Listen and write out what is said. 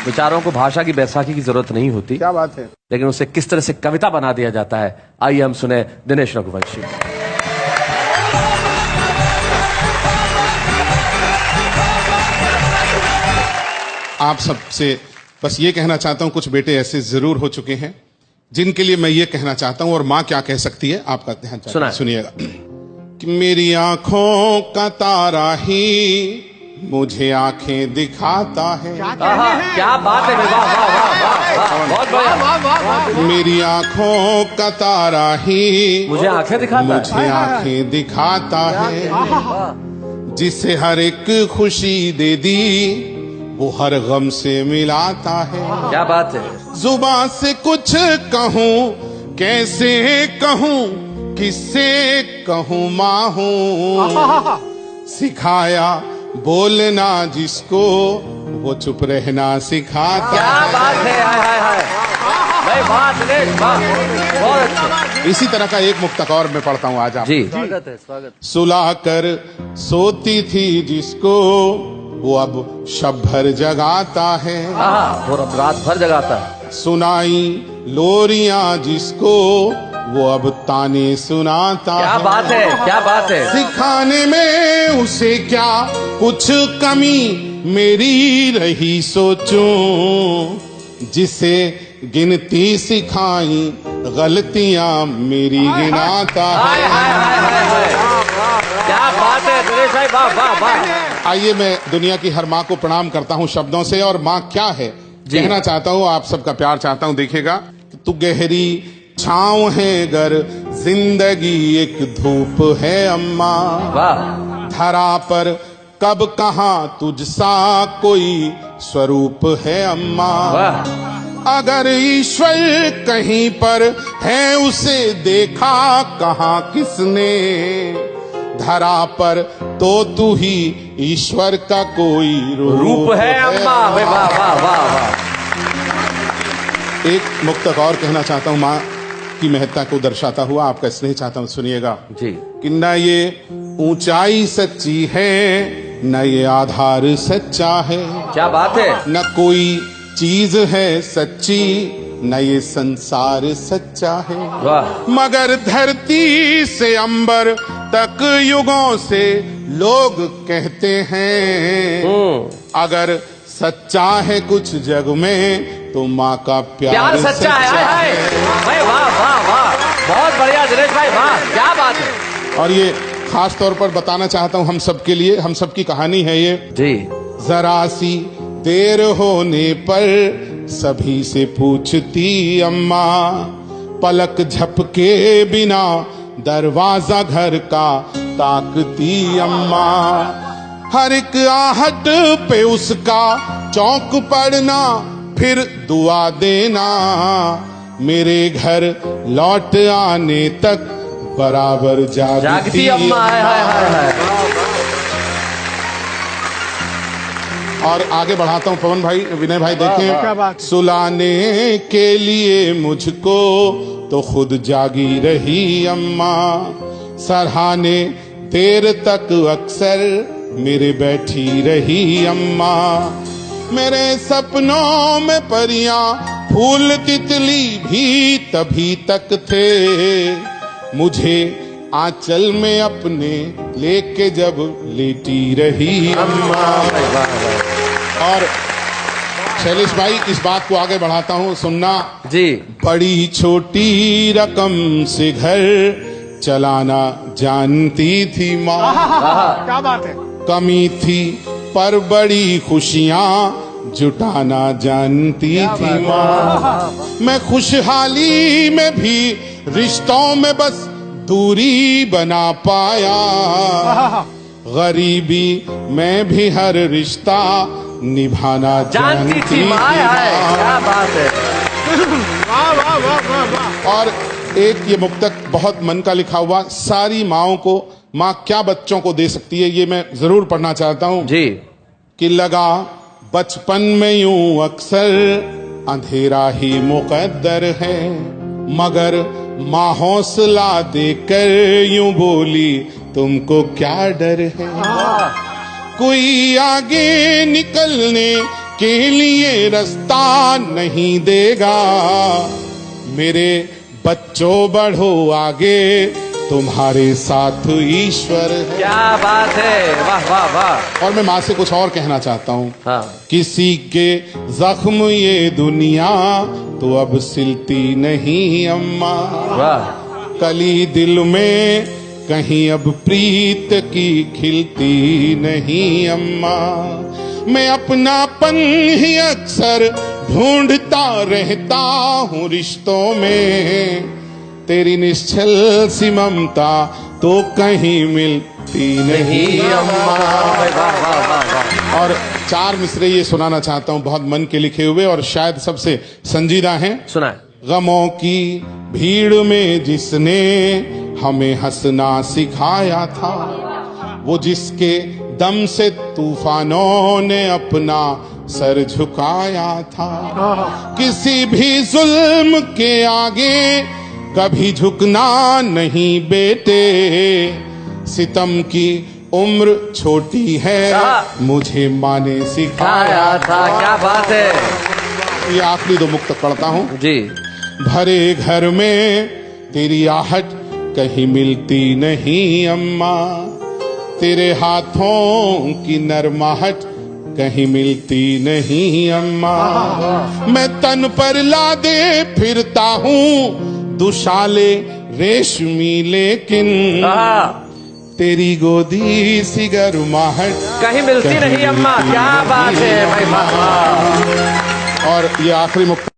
विचारों को भाषा की बैसाखी की जरूरत नहीं होती। क्या बात है। लेकिन उसे किस तरह से कविता बना दिया जाता है, आइए हम सुने दिनेश रघुवंशी। आप सबसे बस ये कहना चाहता हूं, कुछ बेटे ऐसे जरूर हो चुके हैं जिनके लिए मैं ये कहना चाहता हूं, और मां क्या कह सकती है आपका ध्यान सुनिएगा। कि मेरी आंखों का तारा ही मुझे आंखें दिखाता है। क्या बात है, वाह वाह वाह, बहुत बढ़िया। मेरी आंखों का तारा ही मुझे आंखें दिखाता है, मुझे आंखें दिखाता है। जिसे हर एक खुशी दे दी वो हर गम से मिलाता है। क्या बात है। जुबान से कुछ कहूँ कैसे कहूँ, किससे कहूँ माँ हूँ। सिखाया बोलना जिसको वो चुप रहना सिखाता। क्या बात है, हाय हाय भाई, बात बहुत अच्छा। इसी तरह का एक मुक्तक और मैं पढ़ता हूँ आज आप जी। स्वागत है, स्वागत। सुला कर सोती थी जिसको वो अब शब भर जगाता है। और अब रात भर जगाता है। सुनाई लोरियां जिसको वो अब ताने सुनाता है। क्या बात है, क्या बात है। सिखाने में उसे क्या कुछ कमी मेरी रही सोचूं। जिसे गिनती सिखाई गलतियां मेरी गिनाता है। क्या बात है दिनेश भाई, वाह वाह वाह। आइए मैं दुनिया की हर माँ को प्रणाम करता हूँ शब्दों से, और माँ क्या है कहना चाहता हूँ, आप सबका प्यार चाहता हूँ। देखिएगा, तू गहरी छाँव है गर जिंदगी एक धूप है अम्मा। वाह। धरा पर कब कहाँ तुझसा कोई स्वरूप है अम्मा। वाह। अगर ईश्वर कहीं पर है उसे देखा कहाँ किसने। धरा पर तो तू ही ईश्वर का कोई रूप है अम्मा। वाह वाह वाह वाह। एक मुक्तक और कहना चाहता हूँ, माँ की महत्ता को दर्शाता हुआ आपका स्नेह चाहता हूँ, सुनिएगा जी। कि न ये ऊंचाई सच्ची है न ये आधार सच्चा है। क्या बात है। न कोई चीज है सच्ची न ये संसार सच्चा है। वाह। मगर धरती से अंबर तक युगों से लोग कहते हैं अगर सच्चा है कुछ जग में तो माँ का प्यार सच्चा है। भाई वाह वाह वाह, बहुत बढ़िया दिनेश भाई, वाह क्या बात है। और ये खास तौर पर बताना चाहता हूँ हम सबके लिए, हम सबकी कहानी है ये जी। जरा सी देर होने पर सभी से पूछती अम्मा। पलक झपके बिना दरवाजा घर का ताकती अम्मा। हर एक आहट पे उसका चौंक पड़ना फिर दुआ देना। मेरे घर लौट आने तक बराबर जागती अम्मा। और आगे बढ़ाता हूँ पवन भाई, विनय भाई, देखें। सुलाने के लिए मुझको तो खुद जागी रही अम्मा। सराहने देर तक अक्सर मेरे बैठी रही अम्मा। मेरे सपनों में परियां फूल तितली भी तभी तक थे। मुझे आंचल में अपने लेके जब लेटी रही अम्मा। और शैलेश भाई, इस बात को आगे बढ़ाता हूँ, सुनना जी। बड़ी छोटी रकम से घर चलाना जानती थी माँ। क्या बात है। कमी थी पर बड़ी खुशियाँ जुटाना जानती थी माँ। मैं खुशहाली में भी रिश्तों में बस दूरी बना पाया। गरीबी में भी हर रिश्ता निभाना जानती थी माँ। क्या बात है। और एक ये मुक्तक बहुत मन का लिखा हुआ, सारी माँओं को माँ क्या बच्चों को दे सकती है, ये मैं जरूर पढ़ना चाहता हूँ जी। कि लगा बचपन में यूं अक्सर अंधेरा ही मुकद्दर है। मगर माँ हौसला देकर यूं बोली तुमको क्या डर है। कोई आगे निकलने के लिए रास्ता नहीं देगा। मेरे बच्चों बढ़ो आगे, तुम्हारे साथ ईश्वर है। क्या बात है, वाह वाह वाह। और मैं माँ से कुछ और कहना चाहता हूँ। हाँ। किसी के जख्म ये दुनिया तो अब सिलती नहीं अम्मा। वाह। कली दिल में कहीं अब प्रीत की खिलती नहीं अम्मा। मैं अपनापन ही अक्सर ढूंढता रहता हूँ रिश्तों में। तेरी निश्चल सी ममता तो कहीं मिलती नहीं अम्मा। वाह वाह वाह वाह। और 4 मिसरे ये सुनाना चाहता हूँ, बहुत मन के लिखे हुए और शायद सबसे संजीदा हैं। सुना। गमों की भीड़ में जिसने हमें हंसना सिखाया था, वो जिसके दम से तूफानों ने अपना सर झुकाया था। किसी भी जुल्म के आगे कभी झुकना नहीं बेटे। सितम की उम्र छोटी है, मुझे माँ ने सिखाया था। क्या बात है। ये आखिरी 2 मुक्त पढ़ता हूँ जी। भरे घर में तेरी आहट कहीं मिलती नहीं अम्मा। तेरे हाथों की नरमाहट कहीं मिलती नहीं अम्मा। मैं तन पर लादे फिरता हूँ दुशाले रेशमी, लेकिन तेरी गोदी सी गर्माहट कहीं मिलती नहीं अम्मा। क्या बात है भाई, वाह। और ये आखिरी मुक्त